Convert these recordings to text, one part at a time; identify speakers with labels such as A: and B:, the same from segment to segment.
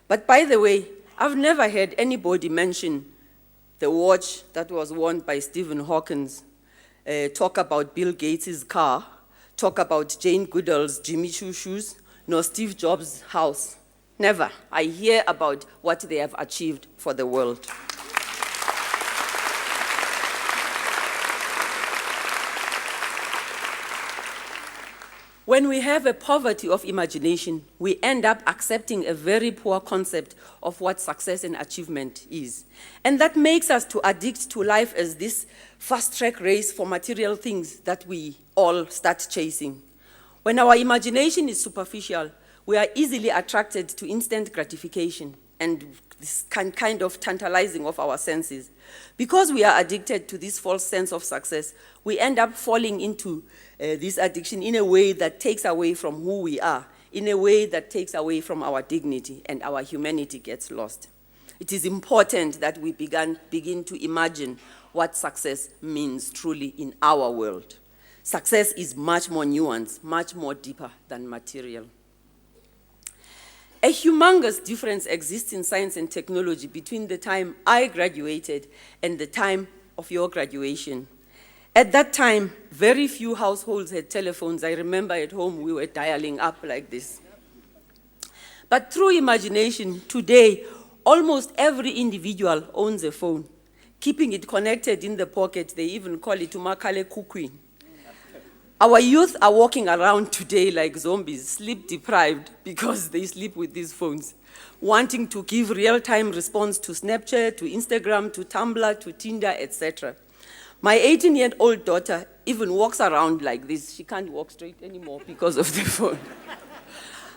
A: But by the way, I've never heard anybody mention the watch that was worn by Stephen Hawking, talk about Bill Gates' car, talk about Jane Goodall's Jimmy Choo shoes, nor Steve Jobs' house. Never. I hear about what they have achieved for the world. When we have a poverty of imagination, we end up accepting a very poor concept of what success and achievement is. And that makes us to addict to life as this fast-track race for material things that we all start chasing. When our imagination is superficial, we are easily attracted to instant gratification and this kind of tantalizing of our senses. Because we are addicted to this false sense of success, we end up falling into this addiction in a way that takes away from who we are, in a way that takes away from our dignity, and our humanity gets lost. It is important that we begin to imagine what success means truly in our world. Success is much more nuanced, much more deeper than material. A humongous difference exists in science and technology between the time I graduated and the time of your graduation. At that time, very few households had telephones. I remember at home we were dialing up like this. But through imagination, today, almost every individual owns a phone. Keeping it connected in the pocket, they even call it umakale kukwini. Our youth are walking around today like zombies, sleep-deprived because they sleep with these phones, wanting to give real-time response to Snapchat, to Instagram, to Tumblr, to Tinder, etc. My 18-year-old daughter even walks around like this. She can't walk straight anymore because of the phone.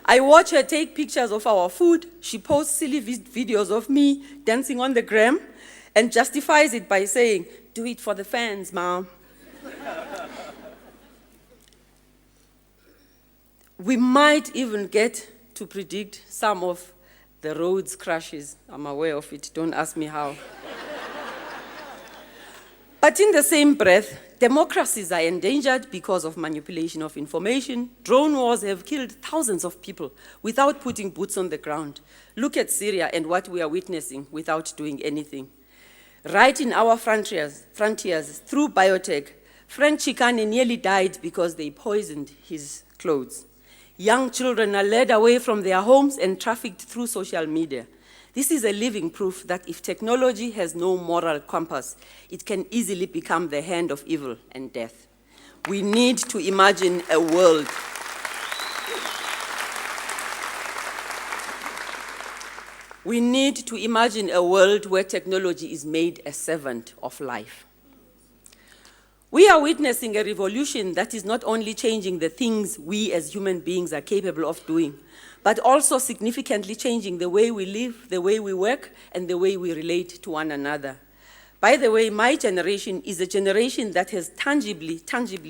A: I watch her take pictures of our food. She posts silly videos of me dancing on the gram and justifies it by saying, "Do it for the fans, Mom." We might even get to predict some of the roads crashes. I'm aware of it, don't ask me how. But in the same breath, democracies are endangered because of manipulation of information. Drone wars have killed thousands of people without putting boots on the ground. Look at Syria and what we are witnessing without doing anything. Right in our frontiers through biotech, Frank Chikane nearly died because they poisoned his clothes. Young children are led away from their homes and trafficked through social media. This is a living proof that if technology has no moral compass, it can easily become the hand of evil and death. We need to imagine a world. We need to imagine a world where technology is made a servant of life. We are witnessing a revolution that is not only changing the things we as human beings are capable of doing, but also significantly changing the way we live, the way we work, and the way we relate to one another. By the way, my generation is a generation that has tangibly,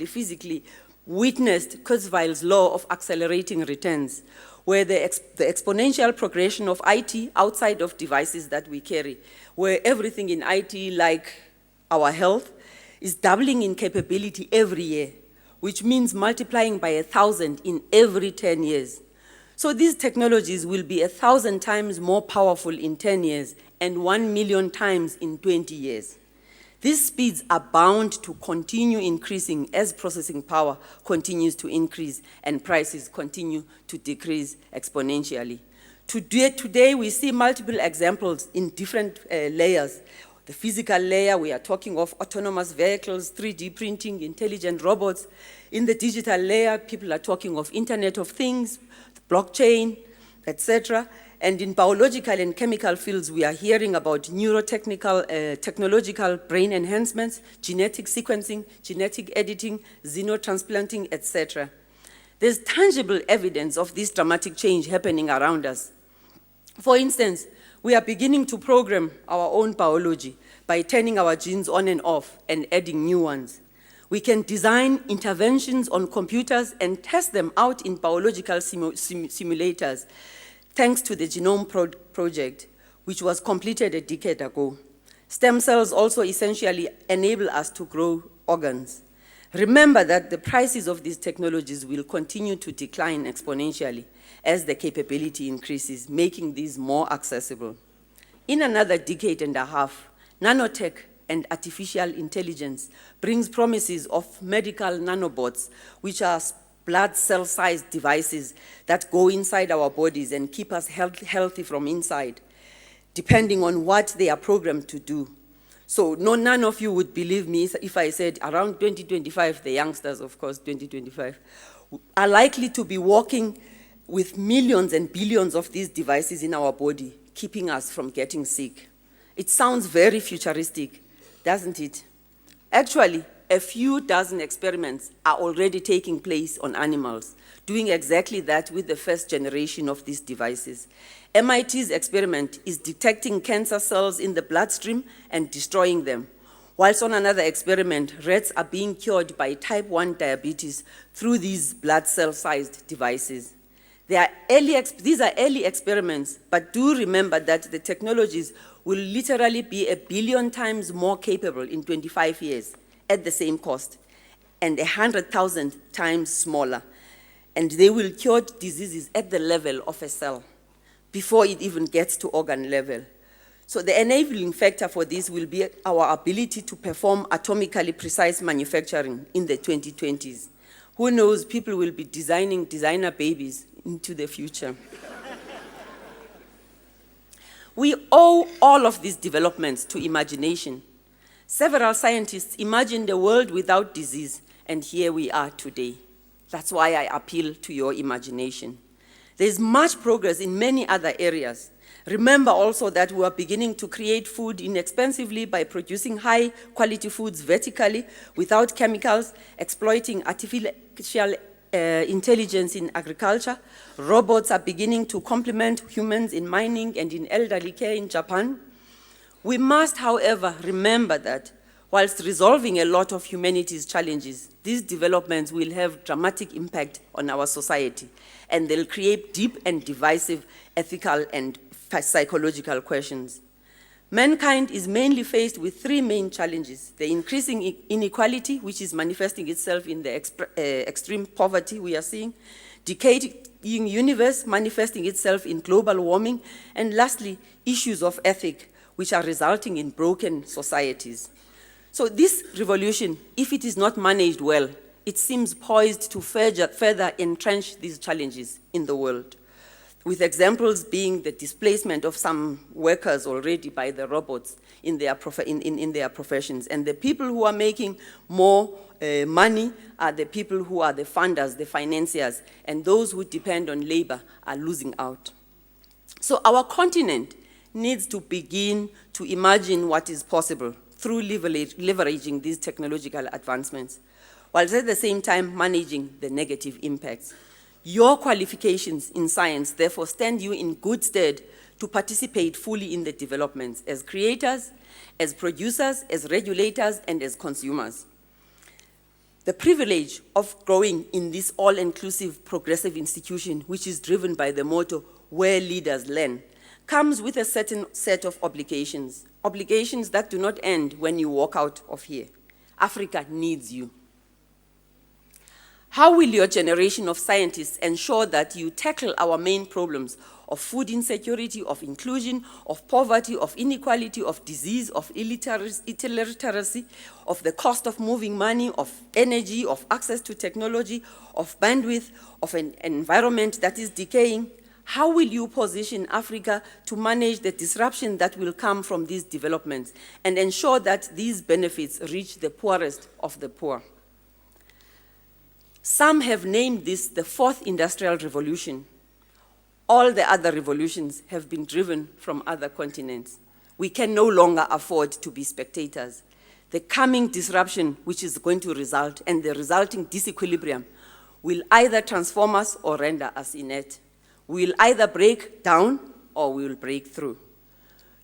A: physically witnessed Kurzweil's law of accelerating returns, where the exponential progression of IT outside of devices that we carry, where everything in IT, like our health, is doubling in capability every year, which means multiplying by 1,000 in every 10 years. So these technologies will be 1,000 times more powerful in 10 years and 1 million times in 20 years. These speeds are bound to continue increasing as processing power continues to increase and prices continue to decrease exponentially. Today we see multiple examples in different layers. The physical layer, we are talking of autonomous vehicles, 3D printing, intelligent robots. In the digital layer, people are talking of Internet of Things, blockchain, etc. And in biological and chemical fields, we are hearing about neurotechnical, technological brain enhancements, genetic sequencing, genetic editing, xenotransplanting, etc. There's tangible evidence of this dramatic change happening around us. For instance, we are beginning to program our own biology by turning our genes on and off and adding new ones. We can design interventions on computers and test them out in biological simulators, thanks to the Genome Project, which was completed a decade ago. Stem cells also essentially enable us to grow organs. Remember that the prices of these technologies will continue to decline exponentially as the capability increases, making these more accessible. In another decade and a half, nanotech and artificial intelligence brings promises of medical nanobots, which are blood cell-sized devices that go inside our bodies and keep us healthy from inside, depending on what they are programmed to do. So none of you would believe me if I said around 2025, the youngsters, of course, 2025, are likely to be walking with millions and billions of these devices in our body, keeping us from getting sick. It sounds very futuristic, doesn't it? Actually, a few dozen experiments are already taking place on animals, doing exactly that with the first generation of these devices. MIT's experiment is detecting cancer cells in the bloodstream and destroying them, whilst on another experiment, rats are being cured by type 1 diabetes through these blood cell-sized devices. These are early experiments, but do remember that the technologies will literally be 1 billion times more capable in 25 years at the same cost, and 100,000 times smaller. And they will cure diseases at the level of a cell before it even gets to organ level. So the enabling factor for this will be our ability to perform atomically precise manufacturing in the 2020s. Who knows, people will be designing designer babies into the future. We owe all of these developments to imagination. Several scientists imagined a world without disease, and here we are today. That's why I appeal to your imagination. There's much progress in many other areas. Remember also that we are beginning to create food inexpensively by producing high-quality foods vertically without chemicals, exploiting artificial intelligence in agriculture. Robots are beginning to complement humans in mining and in elderly care in Japan. We must, however, remember that whilst resolving a lot of humanity's challenges, these developments will have dramatic impact on our society, and they'll create deep and divisive ethical and psychological questions. Mankind is mainly faced with three main challenges: the increasing inequality, which is manifesting itself in the extreme poverty we are seeing, decaying universe manifesting itself in global warming, and lastly, issues of ethics, which are resulting in broken societies. So this revolution, if it is not managed well, it seems poised to further entrench these challenges in the world, with examples being the displacement of some workers already by the robots in their professions. And the people who are making more money are the people who are the funders, the financiers, and those who depend on labor are losing out. So our continent needs to begin to imagine what is possible through leveraging these technological advancements, while at the same time managing the negative impacts. Your qualifications in science therefore stand you in good stead to participate fully in the developments as creators, as producers, as regulators, and as consumers. The privilege of growing in this all-inclusive progressive institution, which is driven by the motto, where leaders learn, comes with a certain set of obligations that do not end when you walk out of here. Africa needs you. How will your generation of scientists ensure that you tackle our main problems of food insecurity, of inclusion, of poverty, of inequality, of disease, of illiteracy, of the cost of moving money, of energy, of access to technology, of bandwidth, of an environment that is decaying? How will you position Africa to manage the disruption that will come from these developments and ensure that these benefits reach the poorest of the poor? Some have named this the fourth industrial revolution. All the other revolutions have been driven from other continents. We can no longer afford to be spectators. The coming disruption which is going to result and the resulting disequilibrium will either transform us or render us inert. We will either break down or we will break through.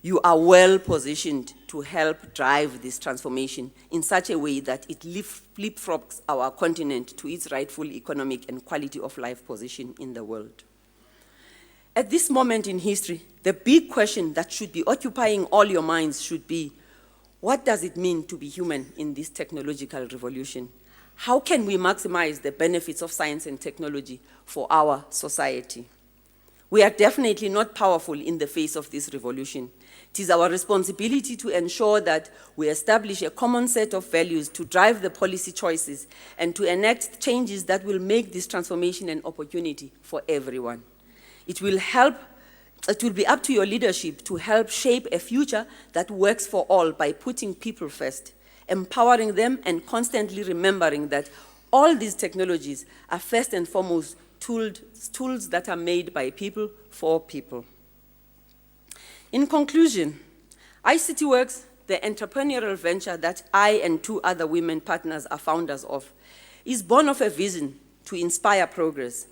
A: You are well positioned to help drive this transformation in such a way that it leapfrogs our continent to its rightful economic and quality of life position in the world. At this moment in history, the big question that should be occupying all your minds should be, what does it mean to be human in this technological revolution? How can we maximize the benefits of science and technology for our society? We are definitely not powerful in the face of this revolution. It is our responsibility to ensure that we establish a common set of values to drive the policy choices and to enact changes that will make this transformation an opportunity for everyone. It will be up to your leadership to help shape a future that works for all by putting people first, empowering them, and constantly remembering that all these technologies are first and foremost tools that are made by people for people. In conclusion, ICT Works, the entrepreneurial venture that I and 2 other women partners are founders of, is born of a vision to inspire progress.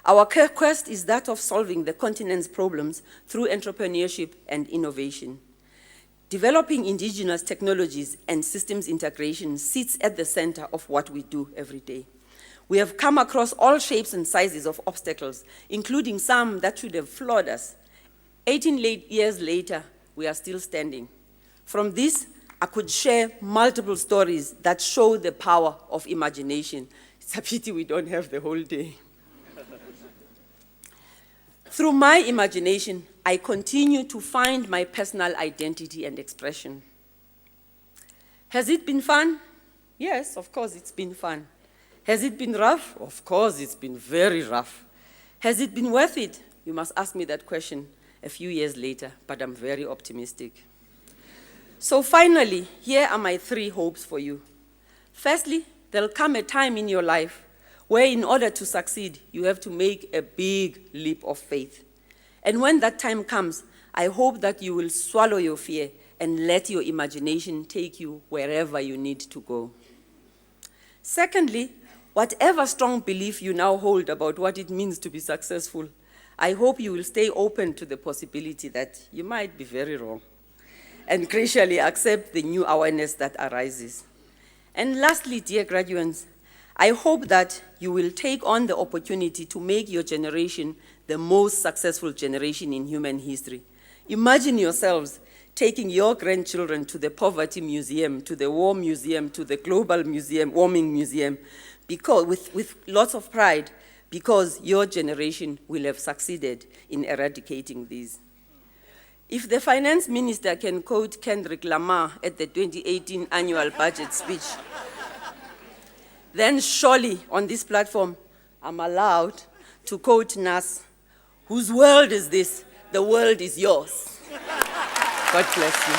A: Our quest is that of solving the continent's problems through entrepreneurship and innovation. Developing indigenous technologies and systems integration sits at the center of what we do every day. We have come across all shapes and sizes of obstacles, including some that should have floored us. 18 years later, we are still standing. From this, I could share multiple stories that show the power of imagination. It's a pity we don't have the whole day. Through my imagination, I continue to find my personal identity and expression. Has it been fun? Yes, of course it's been fun. Has it been rough? Of course it's been very rough. Has it been worth it? You must ask me that question a few years later, but I'm very optimistic. So finally, here are my 3 hopes for you. Firstly, there'll come a time in your life where in order to succeed, you have to make a big leap of faith. And when that time comes, I hope that you will swallow your fear and let your imagination take you wherever you need to go. Secondly, whatever strong belief you now hold about what it means to be successful, I hope you will stay open to the possibility that you might be very wrong and graciously accept the new awareness that arises. And lastly, dear graduates, I hope that you will take on the opportunity to make your generation the most successful generation in human history. Imagine yourselves taking your grandchildren to the Poverty Museum, to the War Museum, to the Global Museum, Warming Museum, because, with lots of pride, because your generation will have succeeded in eradicating these. If the finance minister can quote Kendrick Lamar at the 2018 annual budget speech, then surely on this platform, I'm allowed to quote Nas, "Whose world is this? The world is yours." God bless you.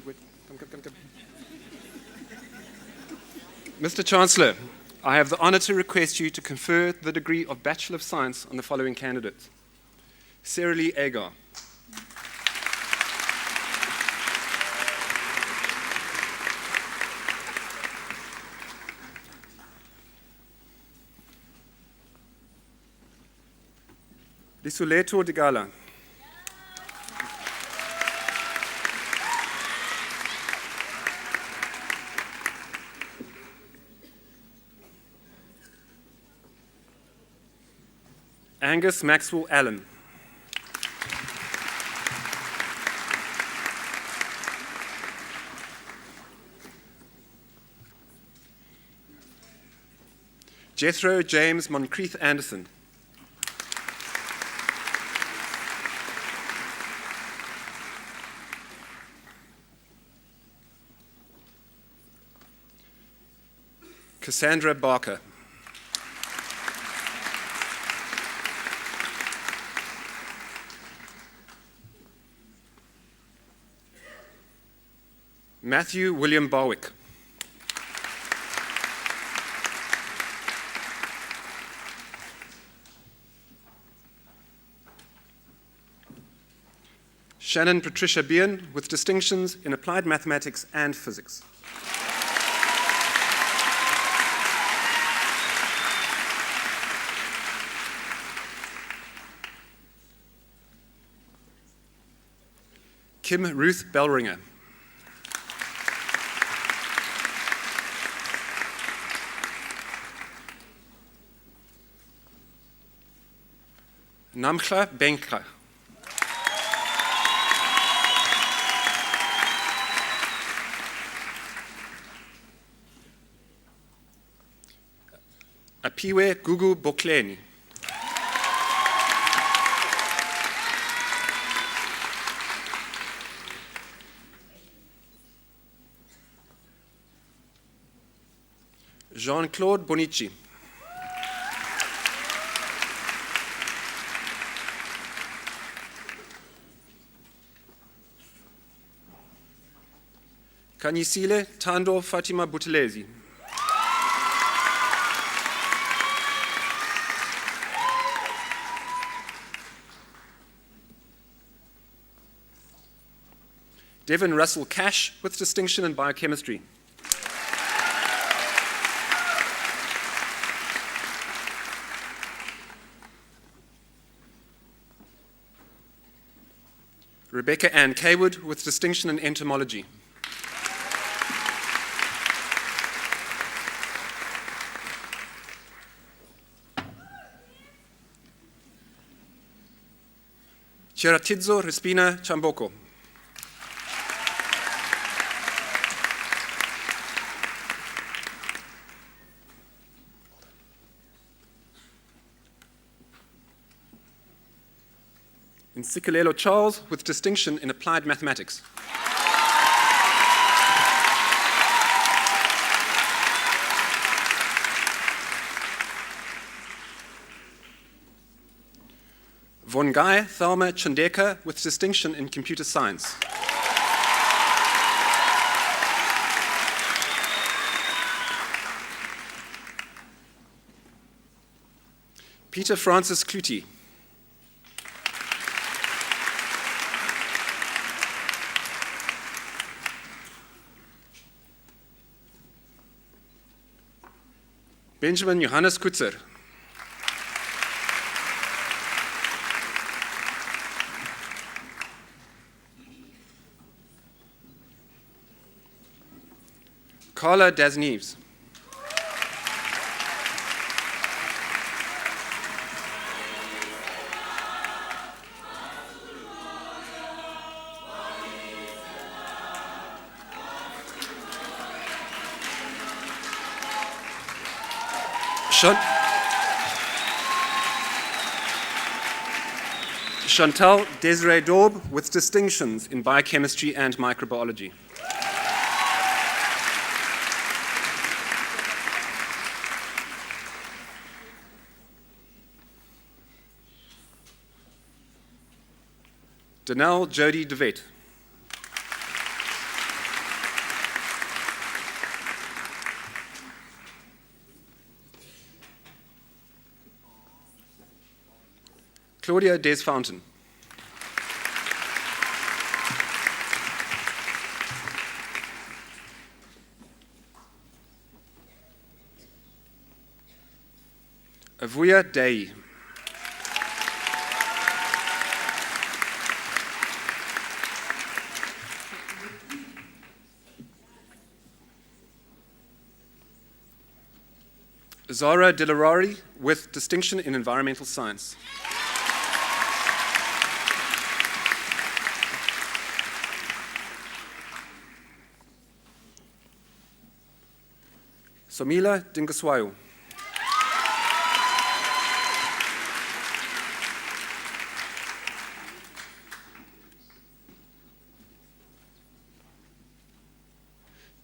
A: Wait. Come.
B: Mr. Chancellor, I have the honor to request you to confer the degree of Bachelor of Science on the following candidates. Sarah Lee Agar. Lisuleto Digala. Angus Maxwell Allen. Jethro James Moncrief Anderson. Cassandra Barker. Matthew William Barwick. Shannon Patricia Bean with distinctions in applied mathematics and physics. Kim Ruth Bellringer. Namcha Benkra. Apiwe Gugu Bokleni. Jean-Claude Bonici. Kanyisile Tando Fatima Buthelezi. Devin Russell Cash with distinction in biochemistry. Rebecca Ann Kaywood with distinction in entomology. Chiratidzo Respina Chamboko. Nsikelelo Charles with distinction in applied mathematics. Vongai Thelma Chandeka with distinction in computer science. Peter Francis Clutie. Benjamin Johannes Kutzer. Carla Dasneves. Chantal Desiree Daub with distinctions in biochemistry and microbiology. Danelle Jody DeVette. Claudia Desfountain. Avuya Dei. Zara Dilarari with distinction in environmental science. Somila Dingaswayo.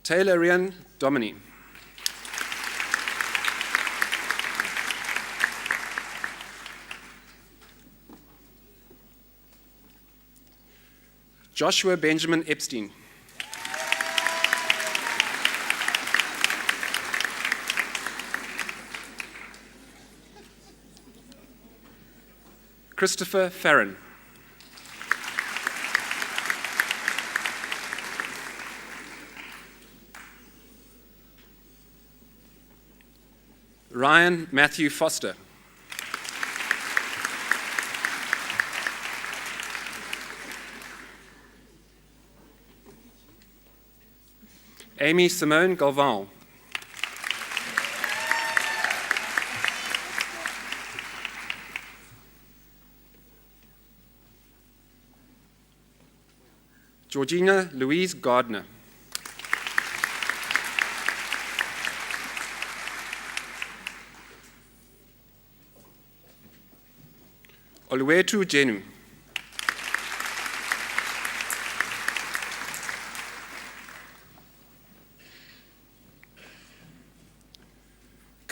B: Taylor Rian Domini. Joshua Benjamin Epstein. Christopher Farron. Ryan Matthew Foster. Amy Simone Galvan. Georgina Louise Gardner. Oluwetu Jenu.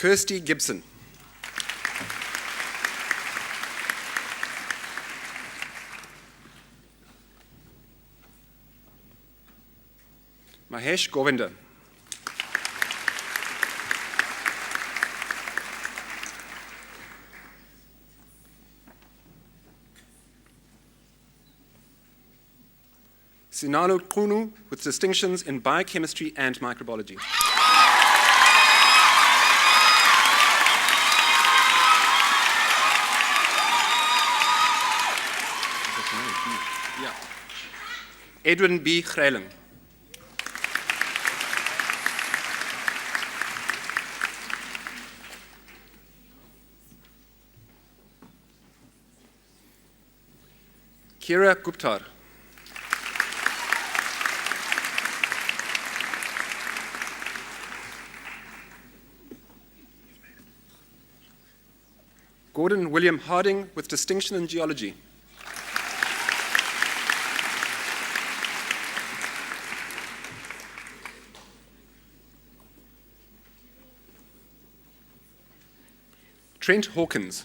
B: Kirsty Gibson. Mahesh Govinda. Sinalo Kunu with distinctions in biochemistry and microbiology. Edwin B. Greyling. Kira Guptar. Gordon William Harding with distinction in geology. Trent Hawkins.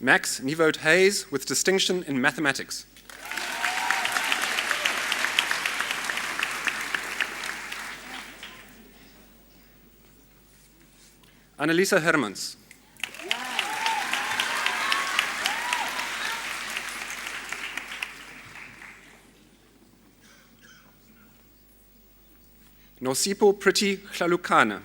B: Max Nivote Hayes with distinction in mathematics. Annalisa Hermans. Nosipo Priti Hlalukana.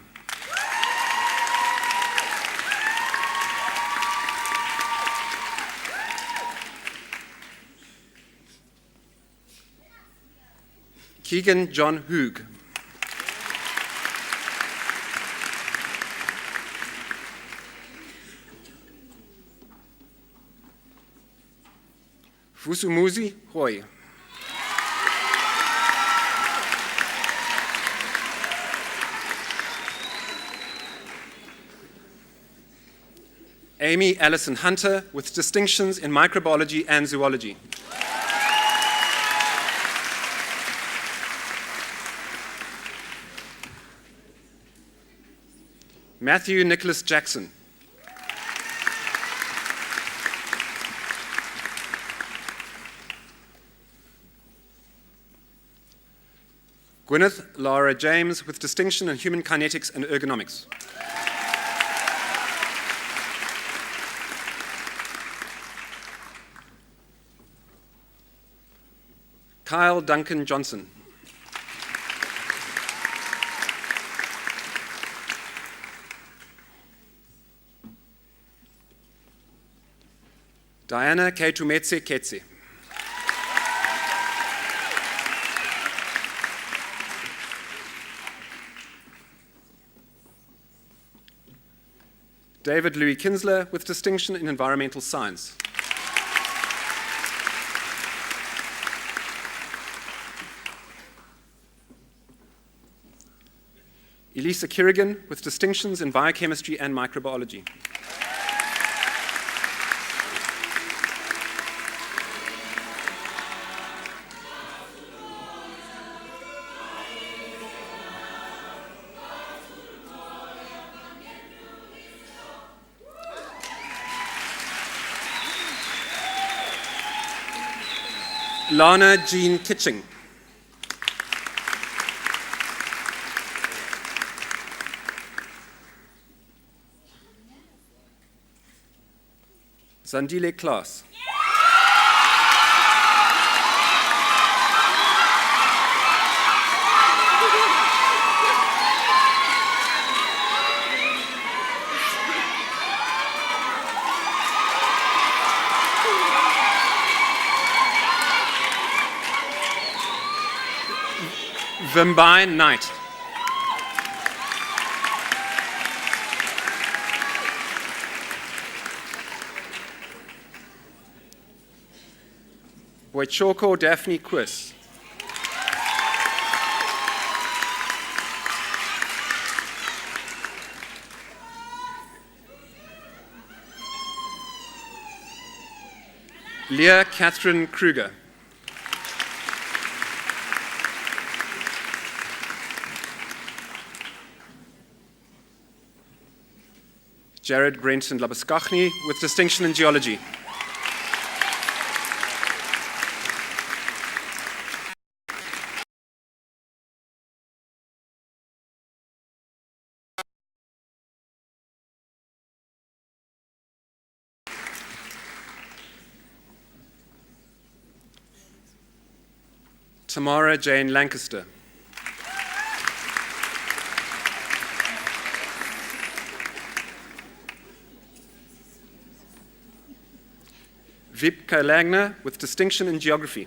B: Keegan John Hoog. Fusumuzi Hoy. Amy Allison Hunter with distinctions in microbiology and zoology. Matthew Nicholas Jackson. Gwyneth Lara James with distinction in human kinetics and ergonomics. Kyle Duncan Johnson. Diana Ketumetse Ketse. David Louis Kinsler with distinction in environmental science. Elisa Kirigan with distinctions in biochemistry and microbiology. Lana Jean Kitching. Zandile Klaas. Vimbai Knight. Boichoko Daphne Quis. Leah Catherine Kruger. Jared Brenton Labaskachny with distinction in geology. Tamara Jane Lancaster. Vipka Lagner with distinction in geography.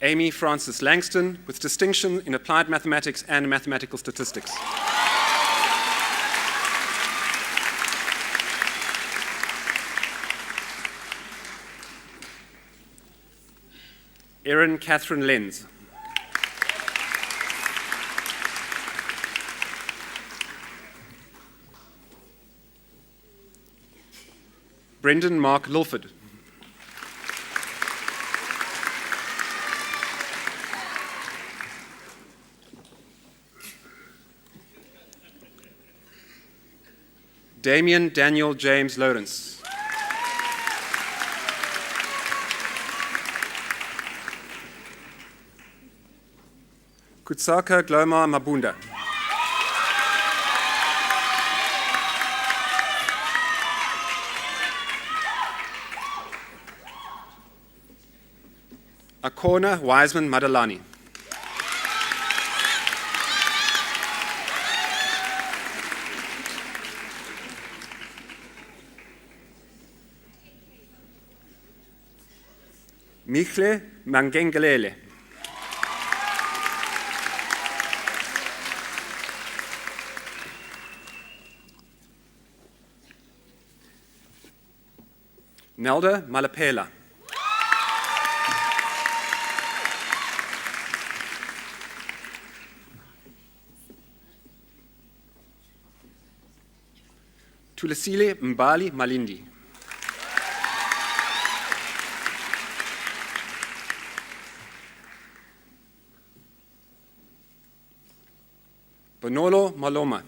B: Amy Frances Langston with distinction in applied mathematics and mathematical statistics. Erin Catherine Lenz. Brendan Mark Lilford. Damien Daniel James Lawrence. Kutsaka Gloma Mabunda. Akona Wiseman Madalani. Michle Mangengelele. Nelda Malapela. Tulisile Mbali Malindi. Bonolo Maloma.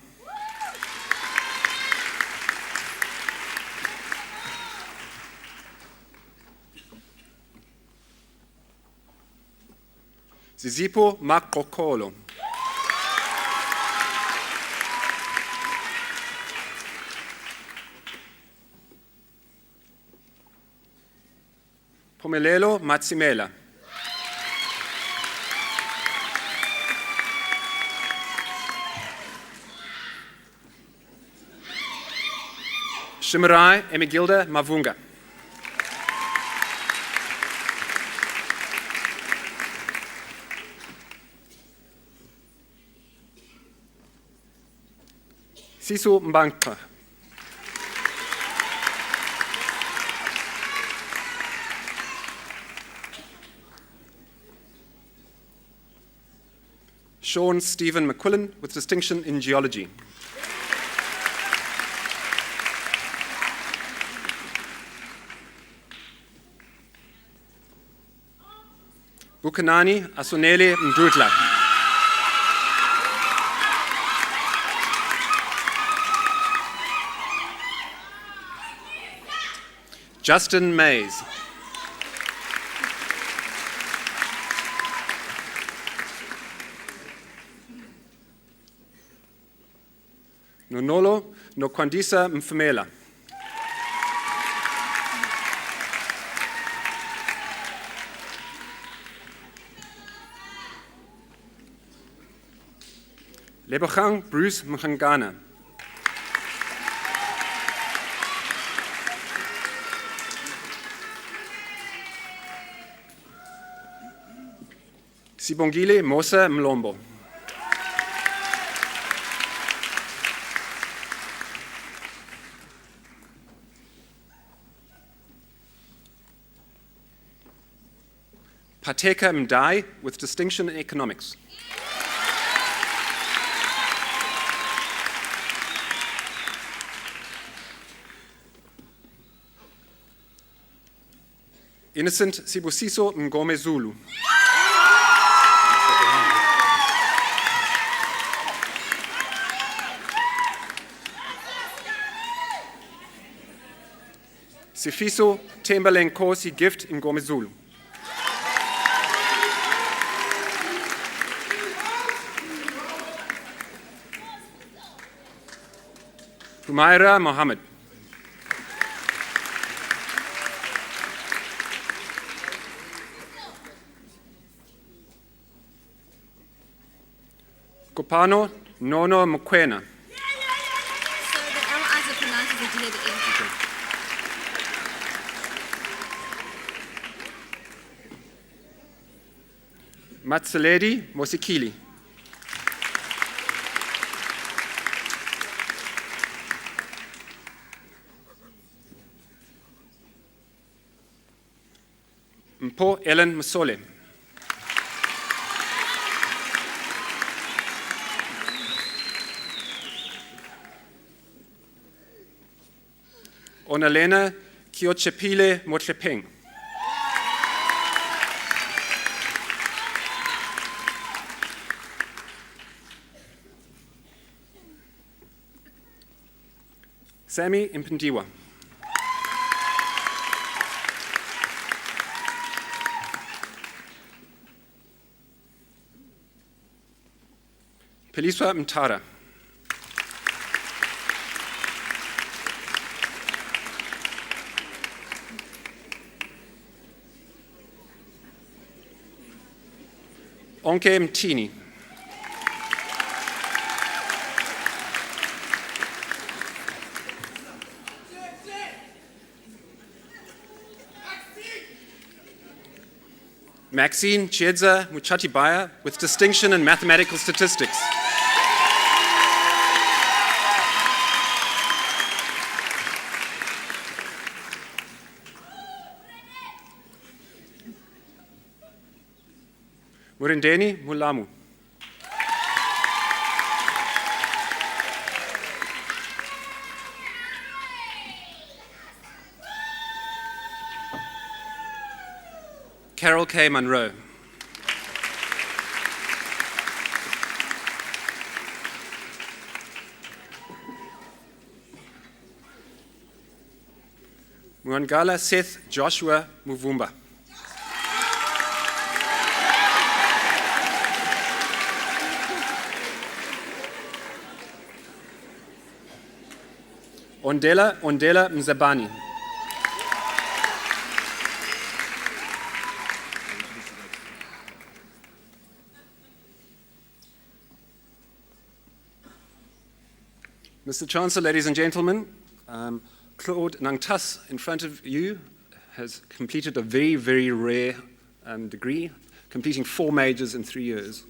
B: Zizipo Makokolo. Pomelelo Matsimela. Shimirai Emigilda Mavunga. Siso Mbankpa. Sean Stephen McQuillan with distinction in geology. Bukanani Asonele Mdudla. Justin Mays. Nonolo Nokwandisa Mfumela. Lebogang Bruce Mgangana. Sibongile Mosa Mlombo. Pateka Mdai with distinction in economics. Innocent Sibusiso Ngome Zulu. Sifiso Tembele Nkosi Gift in Ngome Zulu. Humaira Mohammed. Kopano Nono Mokwena.
C: So the L as it pronounces the D at the end.
B: Matsaledi Mosikili. Mpo Ellen Msole. Onalena Kiochepile Motlepeng. Sammy Impendiwa. Peliswa Mtara. Onke Mtini. Maxine Chiedza Muchatibaya with distinction in mathematical statistics. Murindeni Mulamu. Carol K. Monroe. Mwangala Seth Joshua Muvumba. Ondela Mzabani. Mr. Chancellor, ladies and gentlemen, Claude Nangtas in front of you has completed a very, very rare degree, completing 4 majors in 3 years.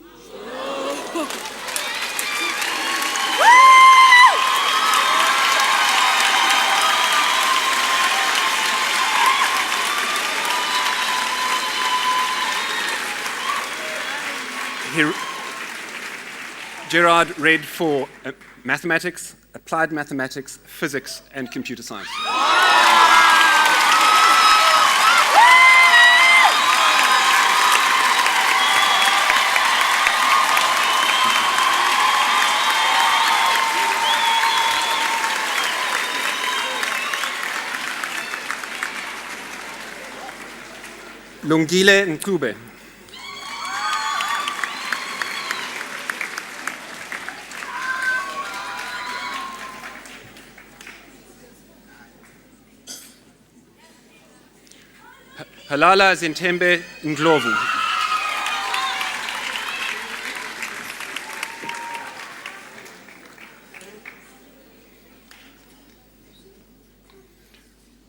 B: Gerard read for mathematics, applied mathematics, physics, and computer science. Lungile Nkube. Halala Zintembe Ndlovu.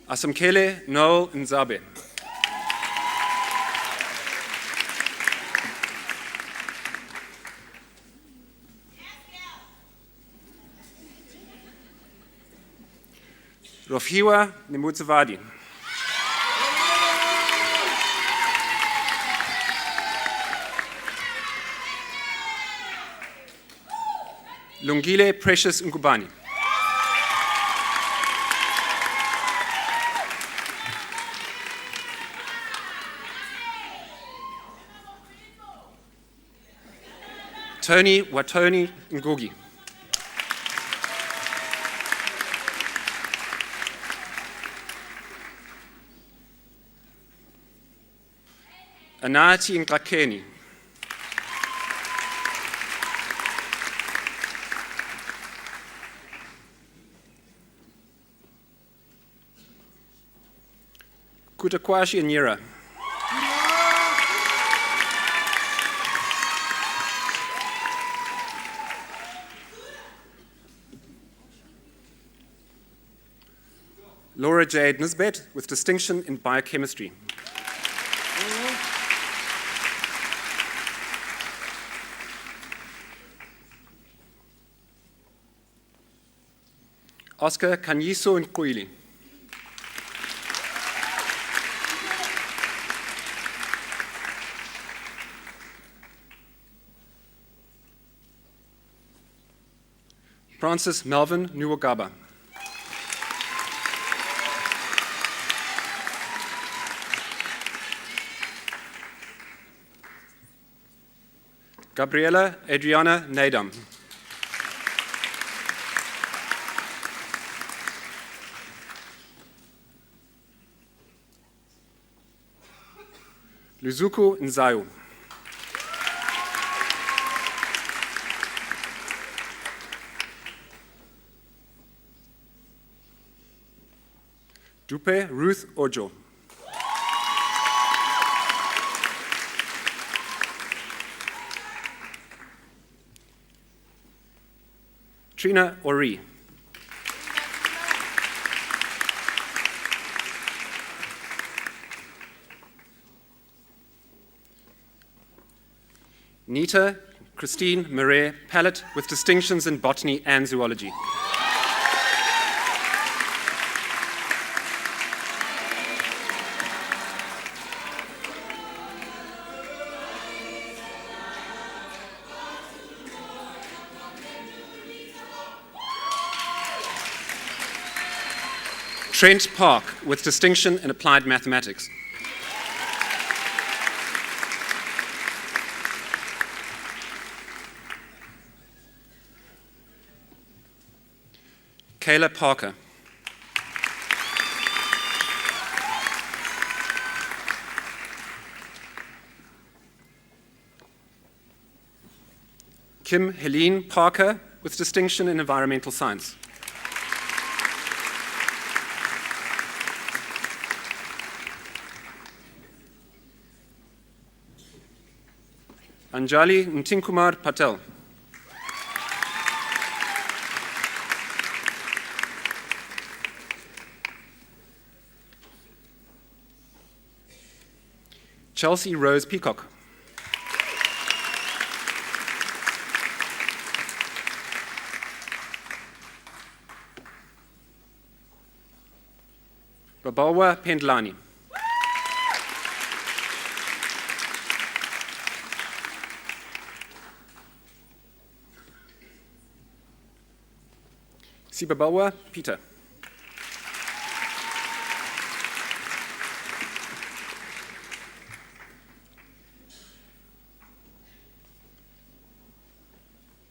B: Asamkele Noel Nzabe. Rofhiwa Nimutsavadi. Lungile Precious Nkubani. Tony Watoni Ngugi. Anati Nkakeni. Kutakwashi Nyira. Laura Jade Nisbet with distinction in biochemistry. Oscar Kanyiso Nkwili. Francis Melvin Nuwagaba. Gabriela Adriana Nadam. Luzuku Nzayu. Dupe Ruth Ojo. Trina Ori. Nita Christine Marais Pallet with distinctions in botany and zoology. Trent Park with distinction in applied mathematics. Kayla Parker. Kim Helene Parker with distinction in environmental science. Anjali Ntinkumar Patel. Chelsea Rose Peacock. Babawa Pendlani. Sibabawa Peter.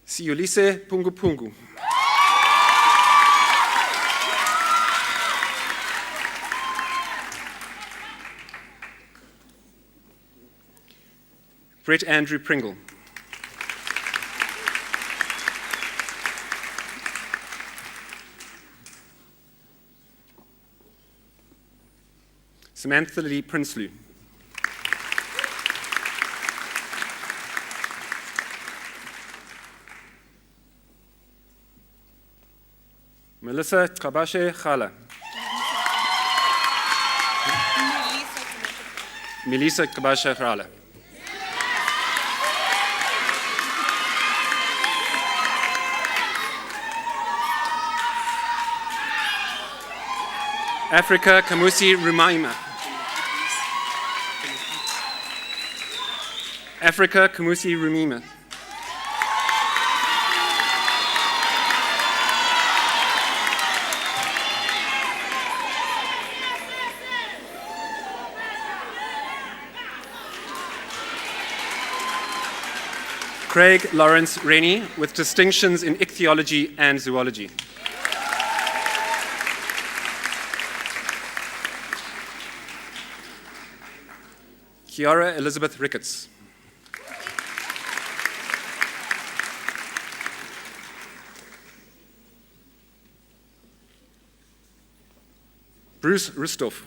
B: Siulise Pungupungu. Brett Andrew Pringle. Samantha Lee Prinsloo. Melissa Kabashe Khala. Melissa Kabashe Khala. Africa Kamusi Rumaima. Africa Kamusi Rumima. Craig Lawrence Rennie with distinctions in ichthyology and zoology. Kiara Elizabeth Ricketts. Bruce Rustov.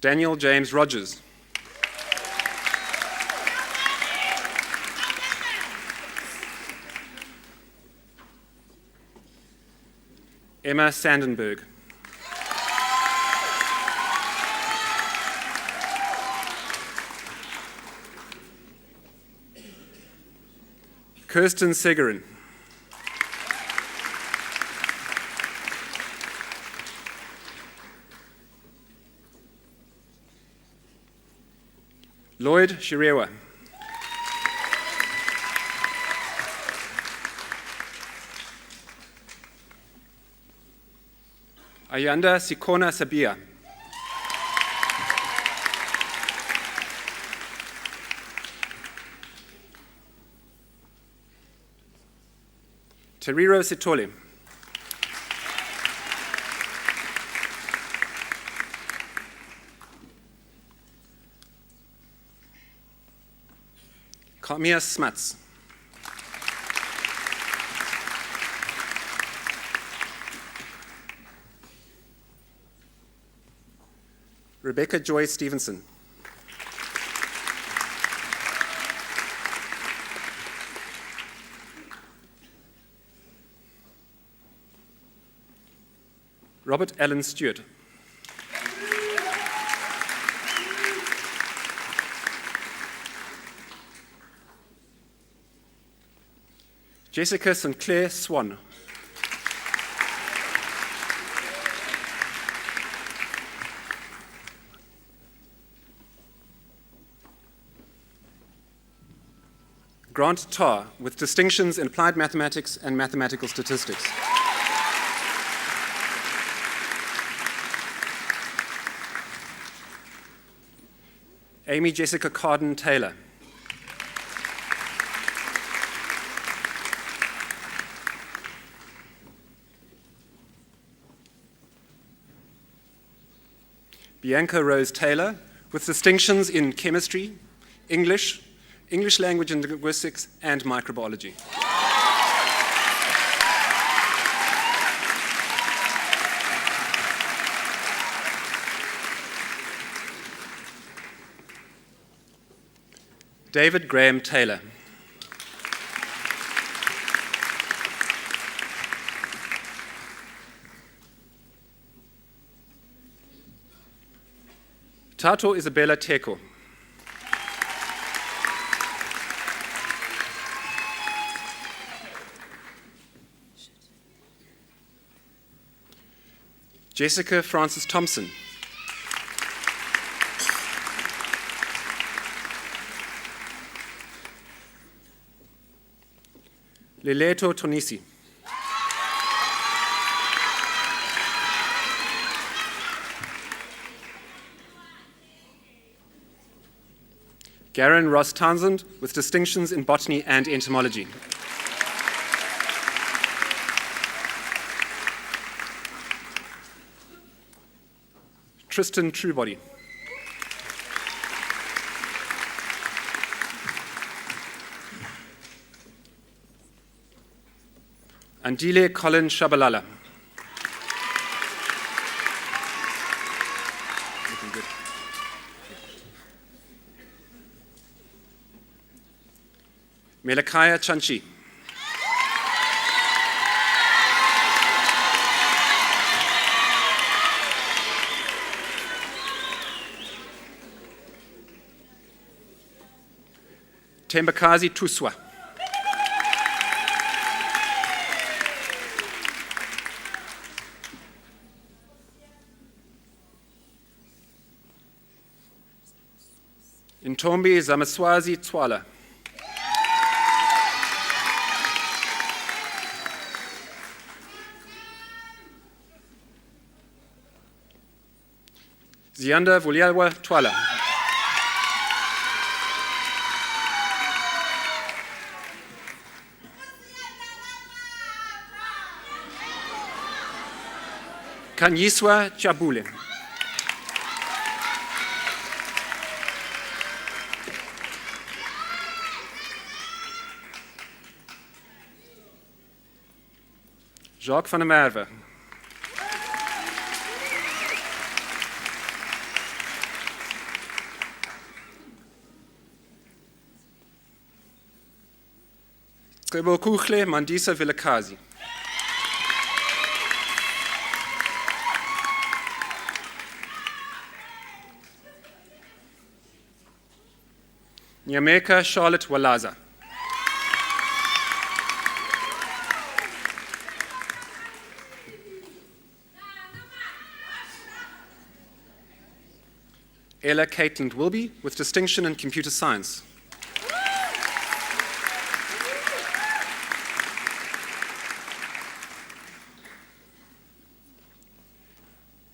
B: Daniel James Rogers. Emma Sandenberg. Kirsten Segerin. Lloyd Shirewa. Ayanda Sikona Sabia. Teriro Sitole. Kamia Smuts. Rebecca Joy Stevenson. Robert Allen Stewart. Jessica Sinclair Swan. Grant Tarr, with distinctions in applied mathematics and mathematical statistics. Amy Jessica Carden Taylor. Bianca Rose Taylor, with distinctions in chemistry, English language and linguistics, and microbiology. David Graham Taylor. Tato Isabella Teko. Jessica Francis Thompson. Leleto Tonisi. Garen Ross Townsend, with distinctions in botany and entomology. Tristan Truebody. Andile Colin Shabalala. Melakaya Chanchi. Tembakazi Tuswa. Ntombi Zamaswazi Tswala. Zianda Vulialwa Twala. Kanyiswa Chabule. Jacques van der Merwe. Kuchle Mandisa Vilakazi. Nyameka Charlotte Walaza. Ella Caitlin Wilby, with distinction in computer science.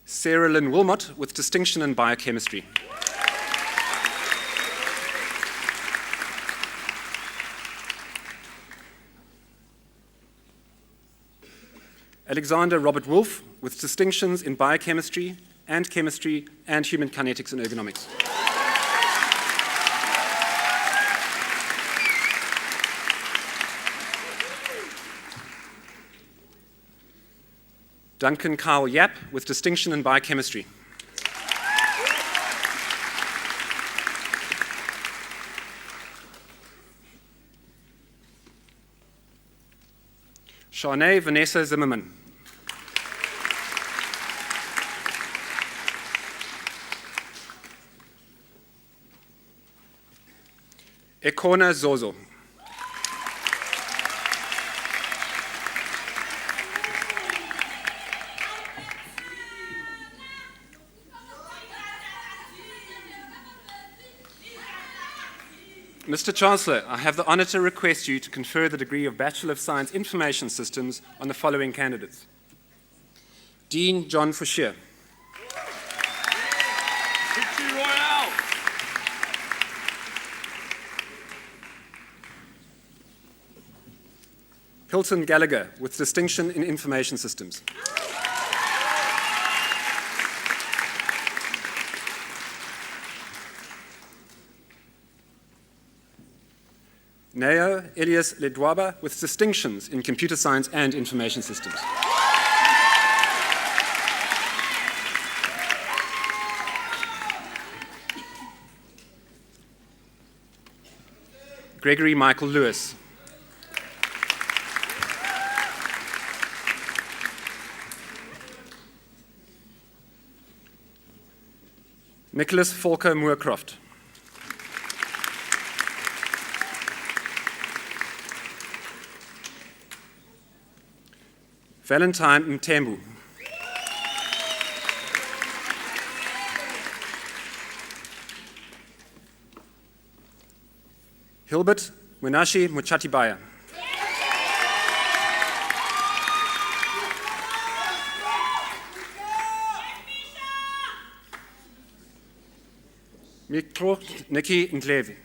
B: Sarah Lynn Wilmot, with distinction in biochemistry. Alexander Robert Wolf, with distinctions in biochemistry and chemistry and human kinetics and ergonomics. Duncan Kyle Yap, with distinction in biochemistry. Shanae Vanessa Zimmerman. Ekona Zozo. Mr. Chancellor, I have the honor to request you to confer the degree of Bachelor of Science Information Systems on the following candidates. Dean John Fouchier. Hilton Gallagher, with distinction in Information Systems. Neo Elias Ledwaba, with distinctions in Computer Science and Information Systems. Gregory Michael Lewis. Nicholas Volker Moorcroft. Valentine Mtembu. Hilbert Munashi Muchatibaya. Miklot Nikki Ndlevi.